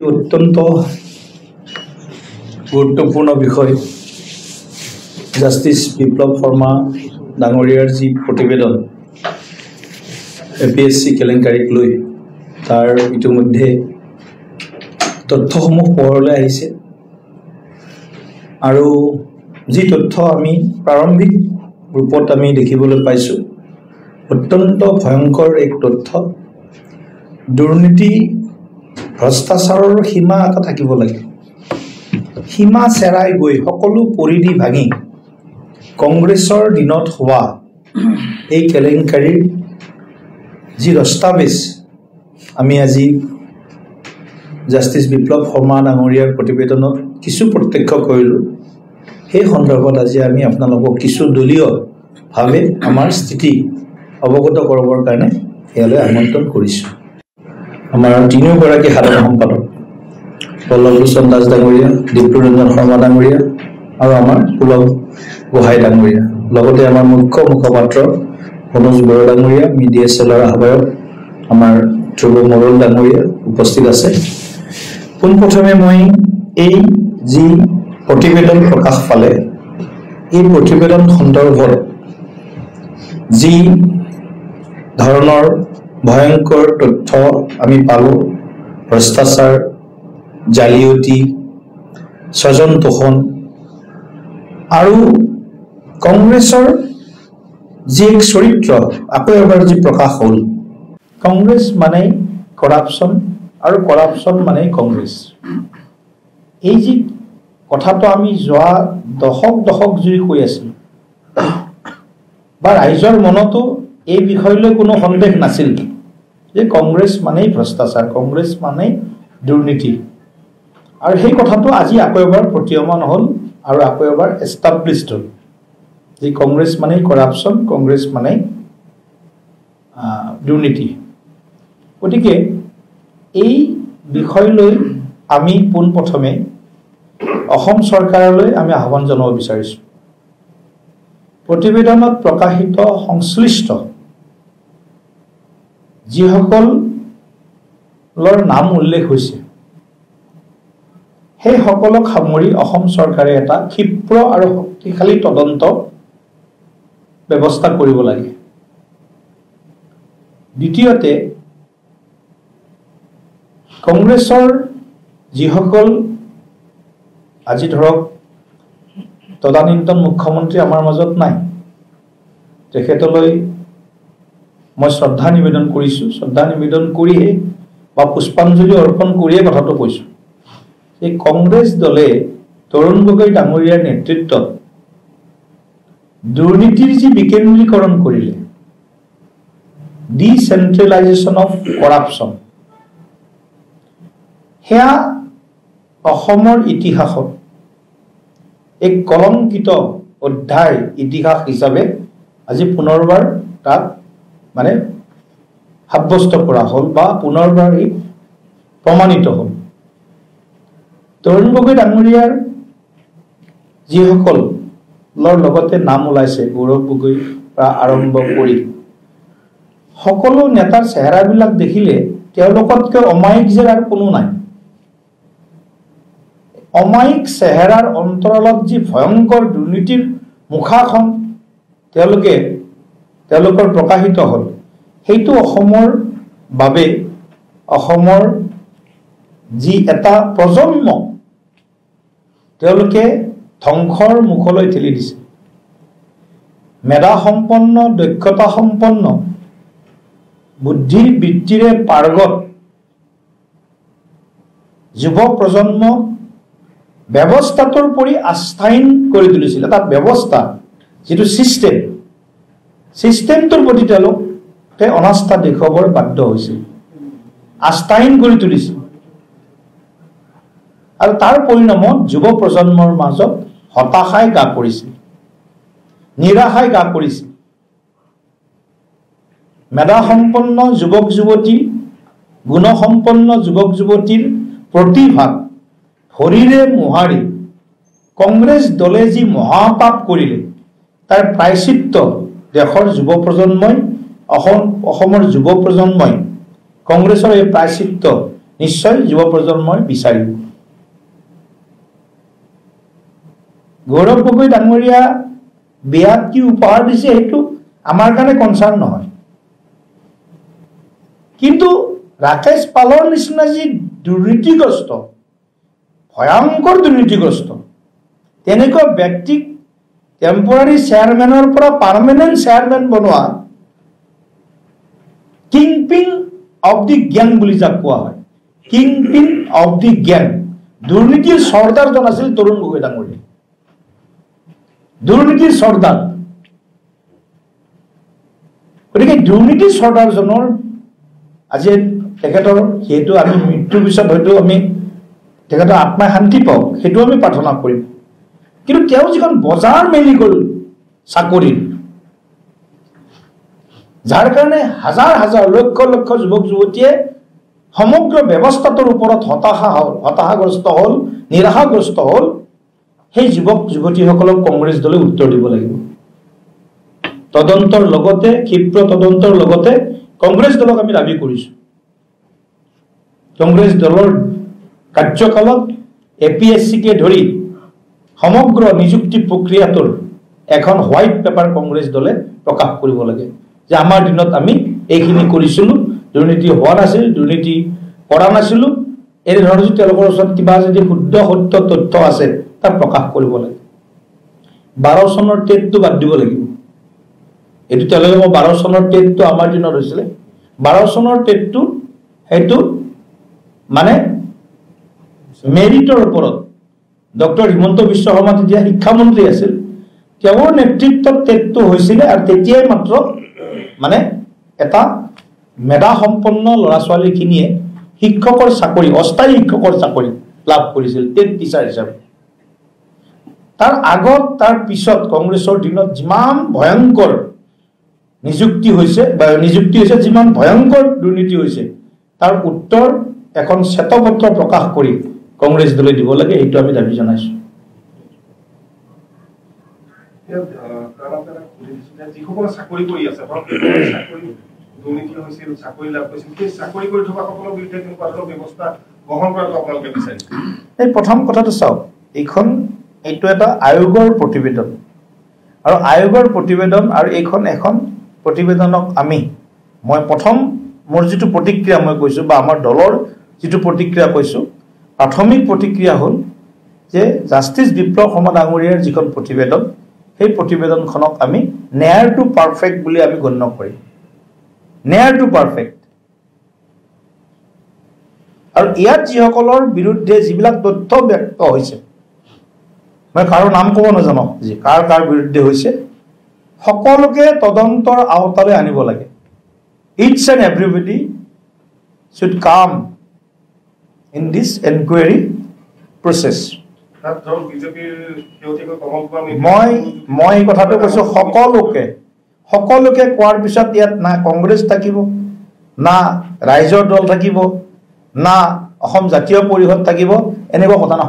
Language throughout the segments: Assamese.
অত্যন্ত গুৰুত্বপূৰ্ণ বিষয় জাষ্টিছ বিপ্লৱ শৰ্মা ডাঙৰীয়াৰ যি প্ৰতিবেদন APSC কেলেংকাৰীক লৈ তাৰ ইতিমধ্যে তথ্যসমূহ পোহৰলৈ আহিছে আৰু যি তথ্য আমি প্ৰাৰম্ভিক ৰূপত আমি দেখিবলৈ পাইছোঁ অত্যন্ত ভয়ংকৰ এক তথ্য দুৰ্নীতি ভ্ৰষ্টাচাৰৰ সীমা এটা থাকিব লাগে সীমা চেৰাই গৈ সকলো পৰিধি ভাঙি কংগ্ৰেছৰ দিনত হোৱা এই কেলেংকাৰীৰ যি দস্তাবেজ আমি আজি জাষ্টিছ বিপ্লৱ শৰ্মা ডাঙৰীয়াৰ প্ৰতিবেদনত কিছু প্ৰত্যক্ষ কৰিলোঁ সেই সন্দৰ্ভত আজি আমি আপোনালোকক কিছু দলীয়ভাৱে আমাৰ স্থিতি অৱগত কৰাবৰ কাৰণে ইয়ালৈ আমন্ত্ৰণ কৰিছোঁ আমাৰ তিনিওগৰাকী সাধাৰণ সম্পাদক পল্লৱলোচন দাস ডাঙৰীয়া দীপ্তিৰঞ্জন শৰ্মা ডাঙৰীয়া আৰু আমাৰ পুলক গোহাঁই ডাঙৰীয়া লগতে আমাৰ মুখ্য মুখপাত্ৰ মনোজ বড়ো ডাঙৰীয়া মিডিয়া চেলৰ আহ্বায়ক আমাৰ ধ্ৰুৱ মৰল ডাঙৰীয়া উপস্থিত আছে পোনপ্ৰথমে মই এই যি প্ৰতিবেদন প্ৰকাশ পালে এই প্ৰতিবেদন সন্দৰ্ভত যি ধৰণৰ ভয়ংকৰ তথ্য আমি পালোঁ ভ্ৰষ্টাচাৰ জালিয়াতি স্বজন তোষণ আৰু কংগ্ৰেছৰ যি এক চৰিত্ৰ আকৌ এবাৰ যি প্ৰকাশ হ'ল কংগ্ৰেছ মানে কৰাপশ্যন আৰু কৰাপশ্যন মানে কংগ্ৰেছ এই যি কথাটো আমি যোৱা দশক জুৰি কৈ আছিলোঁ বা ৰাইজৰ মনতো এই বিষয়লৈ কোনো সন্দেহ নাছিল যে কংগ্ৰেছ মানেই ভ্ৰষ্টাচাৰ কংগ্ৰেছ মানেই দুৰ্নীতি আৰু সেই কথাটো আজি আকৌ এবাৰ প্ৰতীয়মান হ'ল আৰু আকৌ এবাৰ এষ্টাব্লিছড হ'ল যে কংগ্ৰেছ মানেই কৰাপশ্যন কংগ্ৰেছ মানেই দুৰ্নীতি গতিকে এই বিষয়লৈ আমি পোনপ্ৰথমে অসম চৰকাৰলৈ আমি আহ্বান জনাব বিচাৰিছোঁ প্ৰতিবেদনত প্ৰকাশিত সংশ্লিষ্ট যিসকলৰ নাম উল্লেখ হৈছে সেই সকলক সামৰি অসম চৰকাৰে এটা ক্ষীপ্ৰ আৰু শক্তিশালী তদন্ত ব্যৱস্থা কৰিব লাগে দ্বিতীয়তে কংগ্ৰেছৰ যিসকল আজি ধৰক তদানীন্তন মুখ্যমন্ত্ৰী আমাৰ মাজত নাই তেখেতলৈ মই শ্ৰদ্ধা নিবেদন কৰিছোঁ শ্ৰদ্ধা নিবেদন কৰিয়ে বা পুষ্পাঞ্জলি অৰ্পণ কৰিয়ে কথাটো কৈছোঁ এই কংগ্ৰেছ দলে তৰুণ গগৈ ডাঙৰীয়াৰ নেতৃত্বত দুৰ্নীতিৰ যি বিকেন্দ্ৰীকৰণ কৰিলে ডিচেন্ট্ৰেলাইজেশ্যন অফ কৰাপশ্যন সেয়া অসমৰ ইতিহাসত এক কলংকিত অধ্যায় ইতিহাস হিচাপে আজি পুনৰবাৰ তাক মানে সাব্যস্ত কৰা হ'ল বা পুনৰবাৰ ই প্ৰমাণিত হ'ল তৰুণ গগৈ ডাঙৰীয়াৰ যিসকলৰ লগতে নাম ওলাইছে গৌৰৱ গগৈৰ পৰা আৰম্ভ কৰি সকলো নেতাৰ চেহেৰাবিলাক দেখিলে তেওঁলোকতকৈ অমায়িক যেন আৰু কোনো নাই অমায়িক চেহেৰাৰ অন্তৰালত যি ভয়ংকৰ দুৰ্নীতিৰ মুখাখন তেওঁলোকৰ প্ৰকাশিত হ'ল সেইটো অসমৰ বাবে অসমৰ যি এটা প্ৰজন্ম তেওঁলোকে ধ্বংসৰ মুখলৈ ঠেলি দিছে মেধাসম্পন্ন দক্ষতাসম্পন্ন বুদ্ধিৰ বৃত্তিৰে পাৰ্গত যুৱ প্ৰজন্ম ব্যৱস্থাটোৰ পৰি আস্থাহীন কৰি তুলিছিল এটা ব্যৱস্থা যিটো ছিষ্টেমটোৰ প্ৰতি তেওঁলোকে অনাস্থা দেখুৱাবৰ বাধ্য হৈছিল আস্থাহীন কৰি তুলিছিল আৰু তাৰ পৰিণামত যুৱ প্ৰজন্মৰ মাজত হতাশাই গা কৰিছিল নিৰাশাই গা কৰিছিল মেধাসম্পন্ন যুৱক যুৱতী গুণসম্পন্ন যুৱক যুৱতীৰ প্ৰতিভাক ভৰিৰে মোহাৰি কংগ্ৰেছ দলে যি মহাপাপ কৰিলে তাৰ প্ৰায়শ্চিত্ত দেশৰ যুৱ প্ৰজন্মই অসমৰ যুৱ প্ৰজন্মই কংগ্ৰেছৰ এই প্ৰায়শ্চিত্ত নিশ্চয় যুৱ প্ৰজন্মই বিচাৰিব। গৌৰৱ গগৈ ডাঙৰীয়া বিয়াত কি উপহাৰ দিছে সেইটো আমাৰ কাৰণে কনচাৰ্ণ নহয়, কিন্তু ৰাকেশ পালৰ নিচিনা যি দুৰ্নীতিগ্ৰস্ত, ভয়ংকৰ দুৰ্নীতিগ্ৰস্ত তেনেকুৱা ব্যক্তিক টেম্পৰাৰী চেয়াৰমেনৰ পৰা পাৰ্মানেণ্ট চেয়াৰমেন বনোৱা কিংপিন অফ দি গ্যাং বুলি যাক কোৱা হয়, কিংপিন অফ দি গ্যাং, দুৰ্নীতিৰ চৰ্দাৰজন আছিল তৰুণ গগৈ ডাঙৰীয়া, দুৰ্নীতিৰ চৰ্দাৰ। গতিকে দুৰ্নীতিৰ চৰ্দাৰজনৰ আজি তেখেতৰ সেইটো আমি মৃত্যুৰ পিছত হয়তো আমি তেখেতৰ আত্মাই শান্তি পাওক, সেইটো আমি প্ৰাৰ্থনা কৰিম, কিন্তু তেওঁ যিখন বজাৰ মেলি গ'ল চাকৰিৰ, যাৰ কাৰণে হাজাৰ হাজাৰ লক্ষ লক্ষ যুৱক যুৱতীয়ে সমগ্ৰ ব্যৱস্থাটোৰ ওপৰত হতাশাগ্ৰস্ত হ'ল, নিৰাশাগ্ৰস্ত হ'ল, সেই যুৱক যুৱতীসকলক কংগ্ৰেছ দলে উত্তৰ দিব লাগিব। তদন্তৰ লগতে, ক্ষীপ্ৰ তদন্তৰ লগতে কংগ্ৰেছ দলক আমি দাবী কৰিছোঁ, কংগ্ৰেছ দলৰ কাৰ্যকালত APSCকে ধৰি সমগ্ৰ নিযুক্তি প্ৰক্ৰিয়াটোৰ এখন হোৱাইট পেপাৰ কংগ্ৰেছ দলে প্ৰকাশ কৰিব লাগে যে আমাৰ দিনত আমি এইখিনি কৰিছিলোঁ, দুৰ্নীতি হোৱা নাছিল, দুৰ্নীতি কৰা নাছিলোঁ, এনেধৰণৰ যদি তেওঁলোকৰ ওচৰত কিবা যদি শুদ্ধ সত্য তথ্য আছে তাক প্ৰকাশ কৰিব লাগে। 12 চনৰ টেটটো বাদ দিব লাগিব। এইটো তেওঁলোকে 12 চনৰ টেটটো আমাৰ দিনত হৈছিলে, 12 চনৰ টেটটো সেইটো মানে মেৰিটৰ ওপৰত ডক্টৰ হিমন্ত বিশ্ব শৰ্মা তেতিয়া শিক্ষামন্ত্ৰী আছিল, তেওঁৰ নেতৃত্বত টেটটো হৈছিলে, আৰু তেতিয়াই মাত্ৰ মানে এটা মেধা সম্পন্ন ল'ৰা ছোৱালীখিনিয়ে শিক্ষকৰ চাকৰি, অস্থায়ী শিক্ষকৰ চাকৰি লাভ কৰিছিল টেট টিচাৰ হিচাপে। তাৰ আগত তাৰ পিছত কংগ্ৰেছৰ দিনত যিমান ভয়ংকৰ নিযুক্তি হৈছে, যিমান ভয়ংকৰ দুৰ্নীতি হৈছে, তাৰ উত্তৰ এখন শ্বেতপত্ৰ প্ৰকাশ কৰি কংগ্ৰেছ দলে দিব লাগে, সেইটো আমি দাবী জনাইছোঁ। যিসকলে চাকৰি কৰি আছে, দুৰ্নীতি হৈছিল, চাকৰি লাভ কৰিছিল, সেই চাকৰি কৰি থকা সকলৰ বিৰুদ্ধে কেনেকুৱা ধৰণৰ ব্যৱস্থা গ্ৰহণ কৰাটো আপোনালোকে বিচাৰিছে? এই প্ৰথম কথাটো চাওক, এইটো এটা আয়োগৰ প্ৰতিবেদন, আৰু আয়োগৰ প্ৰতিবেদন আৰু এইখন এখন প্ৰতিবেদনক মই প্ৰথম মোৰ যিটো প্ৰতিক্ৰিয়া মই কৈছোঁ, বা আমাৰ দলৰ যিটো প্ৰতিক্ৰিয়া কৈছোঁ, প্ৰাথমিক প্ৰতিক্ৰিয়া হ'ল যে জাষ্টিছ বিপ্লৱ শৰ্মা ডাঙৰীয়াৰ যিখন প্ৰতিবেদন, সেই প্ৰতিবেদনখনক আমি নেয়াৰ টু পাৰফেক্ট বুলি আমি গণ্য কৰিম, নেয়াৰ টু পাৰফেক্ট। আৰু ইয়াত যিসকলৰ বিৰুদ্ধে যিবিলাক তথ্য ব্যক্ত হৈছে, মই কাৰো নাম ক'ব নাজানো যে কাৰ কাৰ বিৰুদ্ধে হৈছে, সকলোকে তদন্তৰ আওতালৈ আনিব লাগে। It's and everybody should come in this enquiry process. মই এই কথাটো কৈছোঁ, সকলোকে কোৱাৰ পিছত ইয়াত না কংগ্ৰেছ থাকিব, না ৰাইজৰ দল থাকিব, না অসম জাতীয় পৰিষদ থাকিব, এনেকুৱা কথা নাই।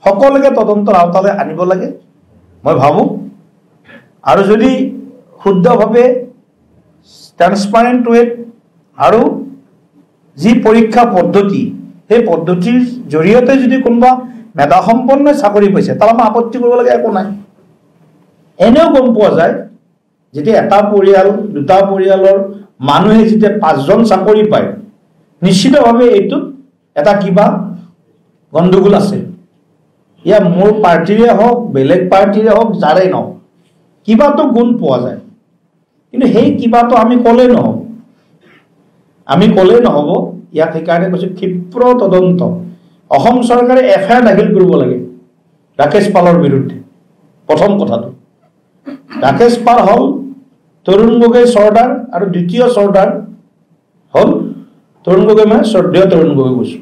সকলোকে তদন্তৰ আওতালৈ আনিব লাগে মই ভাবোঁ। আৰু যদি শুদ্ধভাৱে ট্ৰান্সপাৰেণ্ট ৱেত আৰু যি পৰীক্ষা পদ্ধতি, সেই পদ্ধতিৰ জৰিয়তে যদি কোনোবা মেধাসম্পন্ন চাকৰি পাইছে, তাৰ আমাৰ আপত্তি কৰিব লাগে একো নাই। এনেও গম পোৱা যায় যেতিয়া এটা পৰিয়াল, দুটা পৰিয়ালৰ মানুহে যেতিয়া 5জন চাকৰি পায়, নিশ্চিতভাৱে এইটোত এটা কিবা গণ্ডগোল আছে। ইয়া মোৰ পাৰ্টিৰে হওক, বেলেগ পাৰ্টিৰে হওক, যাৰে নহওক, কিবাটো গুণ পোৱা যায়। কিন্তু সেই কিবাটো আমি ক'লেই নহ'ব। ইয়াক সেইকাৰণে কৈছোঁ ক্ষীপ্ৰ তদন্ত। অসম চৰকাৰে FIR দাখিল কৰিব লাগে ৰাকেশ পালৰ বিৰুদ্ধে। প্ৰথম কথাটো, ৰাকেশ পাল হ'ল তৰুণ গগৈ চৰ্দাৰ, আৰু দ্বিতীয় চৰ্দাৰ হ'ল তৰুণ গগৈ, মানে শ্ৰদ্ধেয় তৰুণ গগৈ কৈছোঁ।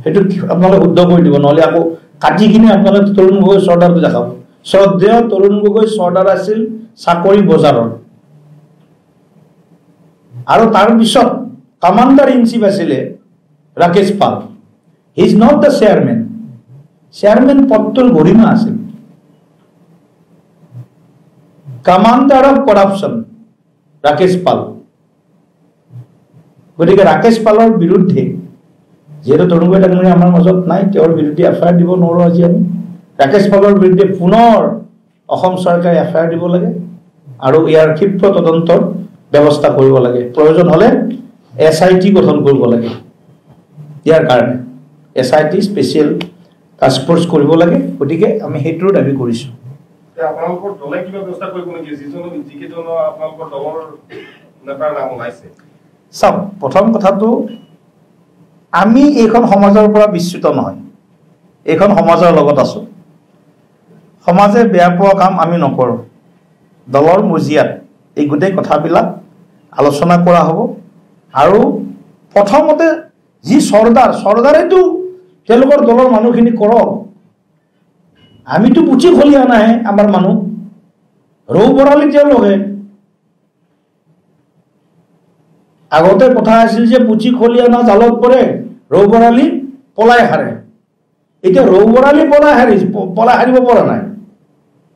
সেইটো আপোনালোকে শুদ্ধ কৰি দিব, নহ'লে আকৌ কাটি কিনে আপোনালোকে তৰুণ গগৈ চৰ্দাৰটো দেখাব। শ্ৰদ্ধেয় তৰুণ গগৈ চৰ্দাৰ আছিল চাকৰি বজাৰৰ, আৰু তাৰপিছত কমাণ্ডাৰ ইন চিফ আছিলে Rakesh Pal. He is not the chairman. Chairman পদটোৰ গৰিমা আছিল। Commander of corruption Rakesh Pal. গতিকে ৰাকেশ পালৰ বিৰুদ্ধে যিহেতু তৰুণ গগৈ ডাঙৰীয়া আমাৰ মাজত নাই, তেওঁৰ বিৰুদ্ধে এফআইআৰ দিব নোৱাৰোঁ আজি আমি। ৰাকেশ পালৰ বিৰুদ্ধে পুনৰ অসম চৰকাৰে এফআইআৰ দিব লাগে আৰু ইয়াৰ ক্ষীপ্ৰ তদন্তৰ ব্যৱস্থা কৰিব লাগে। প্ৰয়োজন হ'লে SIT গঠন কৰিব লাগে। ইয়াৰ কাৰণে SIT স্পেচিয়েল টাস্ক ফ'ৰ্চ কৰিব লাগে। গতিকে আমি সেইটোৰ দাবী কৰিছোঁ। আপোনালোকৰ দলে কিবা ব্যৱস্থা কৰিব নেকি? যিকেইজন আপোনালোকৰ দলৰ নেতাৰ নাম ওলাইছে। চাওক, প্ৰথম কথাটো আমি এইখন সমাজৰ পৰা বিচ্যুত নহয়, এইখন সমাজৰ লগত আছোঁ। সমাজে বেয়া পোৱা কাম আমি নকৰোঁ। দলৰ মজিয়াত এই গোটেই কথাবিলাক আলোচনা কৰা হ'ব আৰু প্ৰথমতে যি চৰ্দাৰেতো তেওঁলোকৰ দলৰ মানুহখিনি কৰক। আমিতো পুচি খলিয়া নাহে আমাৰ মানুহ, ৰৌ বৰালি তেওঁলোকে। আগতে কথা আছিল যে পুচি খলিয়ানা জালত পৰে, ৰৌ বৰালি পলাই হাৰে। এতিয়া ৰৌ বৰালি পলাই হাৰিব পৰা নাই।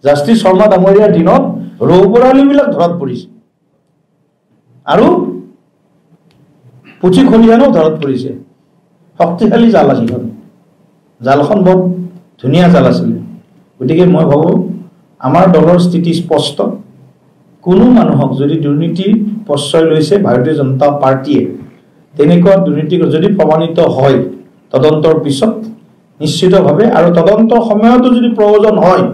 জাষ্টিছ শৰ্মা ডাঙৰীয়াৰ দিনত ৰৌ বৰালিবিলাক ধৰাত পৰিছে আৰু পুচি খলিয়ানাও ধৰাত পৰিছে। শক্তিশালী জাল আছিল, জালখন বৰ ধুনীয়া জাল আছিল। গতিকে মই ভাবোঁ আমাৰ দলৰ স্থিতি স্পষ্ট। কোনো মানুহক যদি দুৰ্নীতিৰ প্ৰশ্ৰয় লৈছে ভাৰতীয় জনতা পাৰ্টীয়ে, তেনেকুৱা দুৰ্নীতি যদি প্ৰমাণিত হয় তদন্তৰ পিছত নিশ্চিতভাৱে, আৰু তদন্তৰ সময়তো যদি প্ৰয়োজন হয়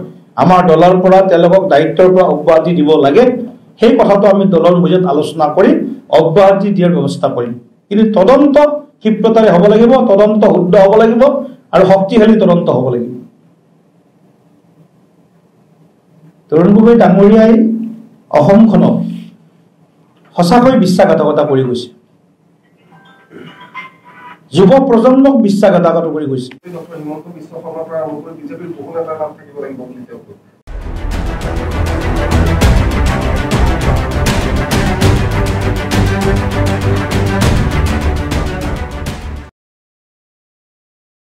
আমাৰ দলৰ পৰা তেওঁলোকক দায়িত্বৰ পৰা অব্যাহতি দিব লাগে, সেই কথাটো আমি দলৰ মজিয়াত আলোচনা কৰি অব্যাহতি দিয়াৰ ব্যৱস্থা কৰিম। কিন্তু তদন্ত ক্ষীপ্ৰতাৰে হ'ব লাগিব, তদন্ত শুদ্ধ হ'ব লাগিব আৰু শক্তিশালী তদন্ত হ'ব লাগিব। তৰুণ গগৈ ডাঙৰীয়াই অসমখনক সঁচাকৈ বিশ্বাসঘাতকতা কৰি গৈছে, যুৱ প্ৰজন্মক বিশ্বাসঘাতকতা কৰি গৈছে। হিমন্ত বিশ্ব শৰ্মাৰ পৰা আৰম্ভ কৰি বিজেপিৰ বহু নেতাৰ নাম থাকিব লাগিব বুলি তেওঁ